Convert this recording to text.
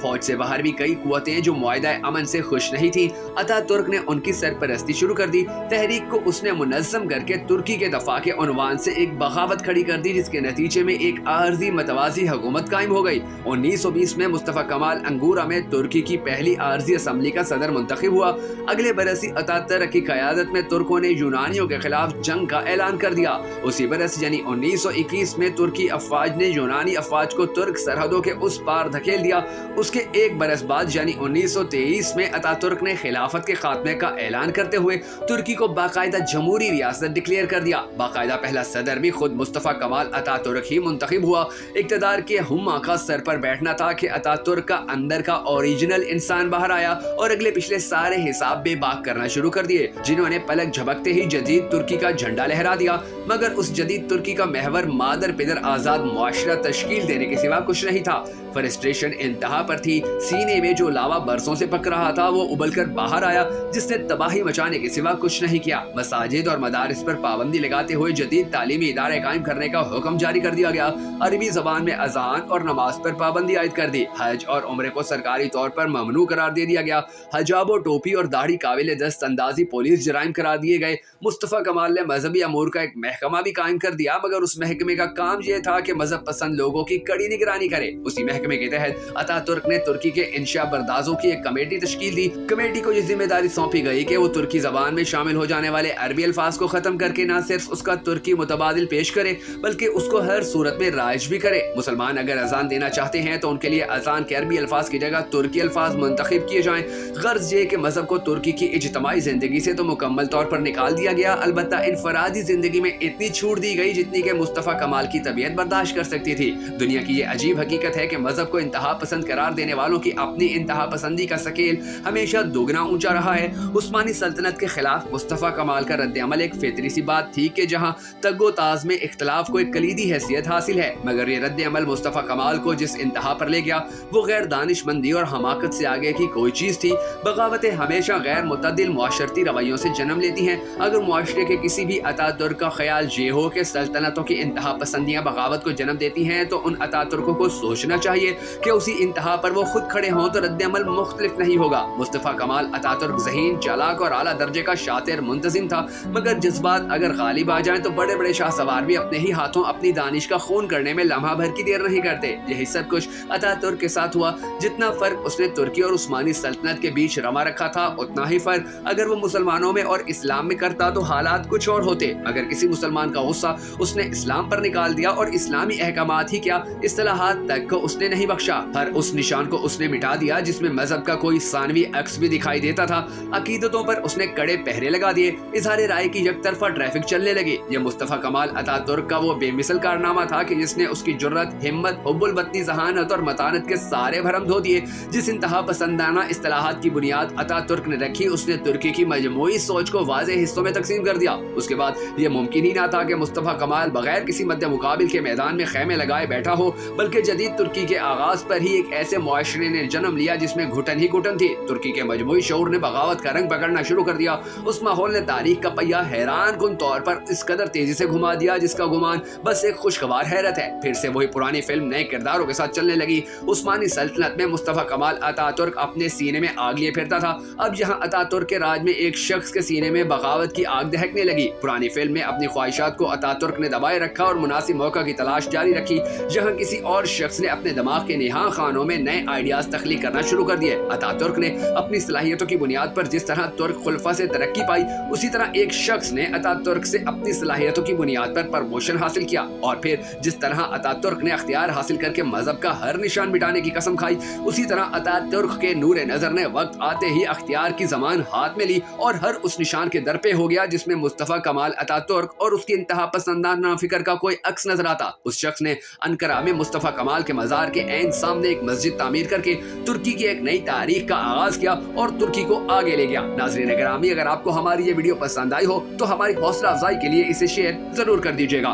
فوج سے باہر بھی کئی قوتیں جو معاہدہ امن سے خوش نہیں تھیں، اتا ترک نے ان کی سرپرستی شروع کر دی۔ تحریک کو اس نے منظم کر کے ترکی کے دفاع کے عنوان سے ایک بغاوت کھڑی کر دی، جس کے نتیجے میں ایک عارضی متوازی حکومت قائم ہو گئی۔ 1920 میں مصطفیٰ کمال انگورا میں ترکی کی پہلی عارضی اسمبلی کا صدر منتخب ہوا۔ اگلے برس ہی اتا ترک کی قیادت میں ترکوں نے یونانیوں کے خلاف جنگ کا اعلان کر دیا۔ اسی برس یعنی 1921 میں ترکی افواج نے یونانی افواج کو ترک سرحدوں کے اس پار دھکیل دیا۔ اس کے ایک برس بعد یعنی 1923 میں اتا ترک نے خلافت کے خاتمے کا اعلان کرتے ہوئے ترکی کو باقاعدہ جمہوری ریاست ڈکلیئر کر دیا۔ باقاعدہ پہلا صدر بھی خود مصطفیٰ کمال اتا ترک ہی منتخب ہوا۔ اقتدار کے ہمہ کا سر پر بیٹھنا تھا کہ اتا ترک کا اندر کا اوریجنل انسان باہر آیا اور اگلے پچھلے سارے حساب بے باک کرنا شروع کر دیے، جنہوں نے پلک جھپکتے ہی جدید ترکی کا جھنڈا لہرا دیا۔ مگر اس جدید ترکی کا محور مادر پدر آزاد معاشرہ تشکیل دینے کے سوا کچھ نہیں تھا۔ فرسٹریشن انتہا پر تھی۔ سینے میں جو لاوا برسوں سے پک رہا تھا وہ ابل کر باہر آیا، جس نے تباہی مچانے کے سوا کچھ نہیں کیا۔ مساجد اور مدارس پر پابندی لگاتے ہوئے جدید تعلیمی ادارے قائم کرنے کا حکم جاری کر دیا گیا۔ عربی زبان میں اذان اور نماز پر پابندی عائد کر دی۔ حج اور عمرے کو سرکاری طور پر ممنوع قرار دے دیا گیا۔ حجاب و ٹوپی اور داڑھی قابل دست اندازی پولیس جرائم قرار دیے گئے۔ مصطفیٰ کمال نے مذہبی امور کا ایک محکمہ بھی قائم کر دیا، مگر اس محکمے کا کام یہ تھا کہ مذہب پسند لوگوں کی کڑی نگرانی کرے۔ اسی محکمے کے تحت اتا ترک نے ترکی کے انشا بردازوں کی ایک کمیٹی تشکیل دی۔ کمیٹی کو یہ ذمہ داری سونپی گئی کہ وہ ترکی زبان میں شامل ہو جانے والے عربی الفاظ کو ختم کر کے نہ صرف اس کا ترکی متبادل پیش کرے بلکہ اس کو ہر صورت میں رائج بھی کرے۔ مسلمان اگر اذان دینا چاہتے ہیں تو ان کے لیے اذان کے عربی الفاظ کی جگہ ترکی الفاظ منتخب کیے جائیں۔ غرض یہ کہ مذہب کو ترکی کی اجتماعی زندگی سے تو مکمل طور پر نکال دیا گیا، البتہ انفرادی زندگی میں اتنی چھوٹ دی گئی جتنی کہ مصطفیٰ کمال کی طبیعت برداشت کر سکتی تھی۔ دنیا کی یہ عجیب حقیقت ہے کہ مذہب کو انتہا پسند قرار دینے والوں کی اپنی انتہا پسندی کا سکیل ہمیشہ دوگنا اونچا رہا ہے۔ عثمانی سلطنت کے خلاف مصطفیٰ کمال کا رد عمل ایک فطری سی بات تھی کہ جہاں تگ و تاز میں اختلاف کو ایک کلیدی حیثیت حاصل ہے، مگر یہ رد عمل مصطفیٰ کمال کو جس انتہا پر لے گیا وہ غیر دانش مندی اور حماقت سے آگے کی کوئی چیز تھی۔ بغاوتیں ہمیشہ غیر متعدل معاشرتی رویوں سے جنم لیتی ہیں۔ اگر معاشرے کے کسی بھی اتا ترک کا خیال یہ ہو کہ سلطنتوں کی انتہا پسندیاں بغاوت کو جنم دیتی ہیں تو ان اتا ترکوں کو سوچنا چاہیے کہ اسی انتہا پر وہ خود کھڑے ہوں تو رد عمل مختلف نہیں ہوگا۔ مصطفیٰ کمال اتا ترک ذہین، چالاک اور اعلیٰ درجے کا شاطر منتظم تھا، مگر جذبات اگر غالب آ جائیں تو بڑے بڑے شاہ سوار بھی اپنے ہی ہاتھوں اپنی دانش کا خون کرنے میں لمحہ بھر کی دیر نہیں کرتے۔ یہی سب کچھ اتا ترک کے ساتھ ہوا۔ جتنا فرق اس نے ترکی اور عثمانی سلطنت کے بیچ روا رکھا تھا اتنا ہی فرق اگر وہ مسلمانوں میں اور اسلام میں کرتا تو حالات کچھ اور ہوتے۔ اگر کسی مسلمان کا غصہ اس نے اسلام پر نکال دیا اور اسلامی احکامات ہی کیا اصطلاحات تک کو اس نے نہیں بخشا۔ ہر اس نشان کو اس نے مٹا دیا جس میں مذہب کا کوئی ثانوی عکس بھی دکھائی دیتا تھا۔ عقیدتوں پر اس نے کڑے پہرے لگا دیے۔ اظہار رائے کی یک طرفہ ٹریفک چلنے لگی۔ یہ مصطفیٰ کمال اتا ترک کا وہ بے مثل کارنامہ تھا کہ جس نے اس کی جرت، ہمت، حب الوطنی، ذہانت اور متانت کے سارے بھرم دھو دیے۔ جس انتہا پسندانہ اصطلاحات کی بنیاد اتا ترک نے رکھی اس نے ترکی کی مجموعی سوچ کو واضح حصوں میں تقسیم کر دیا۔ اس کے بعد یہ ممکن ہی نہ تھا کہ مصطفیٰ کمال بغیر کسی مد مقابل کے میدان میں خیمے لگائے بیٹھا ہو، بلکہ جدید ترکی کے آغاز پر ہی ایک ایسے معاشرے نے جنم لیا جس میں گھٹن ہی گھٹن تھی۔ ترکی کے مجموعی شعور نے بغاوت کا رنگ پکڑنا شروع کر دیا۔ اس ماحول نے تاریخ کا پہیہ حیران کن طور پر اس قدر تیزی سے گھما دیا جس کا گمان بس ایک خوشگوار حیرت ہے۔ پھر سے وہی پرانی فلم نئے کرداروں کے ساتھ چلنے لگی۔ عثمانی سلطنت میں مصطفیٰ کمال اتا ترک اپنے سینے میں آگ لیے پھرتا تھا، اب یہاں اتا ترک کے راج میں ایک شخص کے سینے میں بغاوت کی آگ دہکنے لگی۔ پرانی فلم میں اپنی خواہشات کو اتا ترک نے دبائے رکھا اور مناسب موقع کی تلاش جاری رکھی، جہاں کسی اور شخص نے اپنے دماغ کے نہاں خانوں میں نئے آئیڈیاز تخلیق کرنا شروع کر دیے۔ اتا ترک نے اپنی صلاحیتوں کی بنیاد پر جس طرح ترک خلفاء سے ترقی پائی، اسی طرح ایک شخص نے اتا ترک سے اپنی صلاحیتوں کی بنیاد پر پروموشن حاصل کیا، اور پھر جس طرح اتا ترک نے اختیار حاصل کر کے مذہب کا ہر نشان مٹانے کی قسم کھائی، اسی طرح اتا ترک کے نور نظر نے وقت آتے ہی اختیار کی زمان ہاتھ میں لی اور ہر اس نشان کے در پہ ہو گیا جس میں مصطفیٰ کمال اتا ترک اور اس کی انتہا پسندانہ فکر کا کوئی عکس نظر آتا۔ اس شخص نے انقرہ میں مصطفیٰ کمال کے مزار کے عین سامنے ایک مسجد تعمیر کر کے ترکی کی ایک نئی تاریخ کا آغاز کیا اور ترکی کو آگے لے گیا۔ ناظرین گرامی، اگر آپ کو ہماری یہ ویڈیو پسند آئی ہو تو ہماری حوصلہ افزائی کے لیے اسے شیئر ضرور کر دیجیے گا۔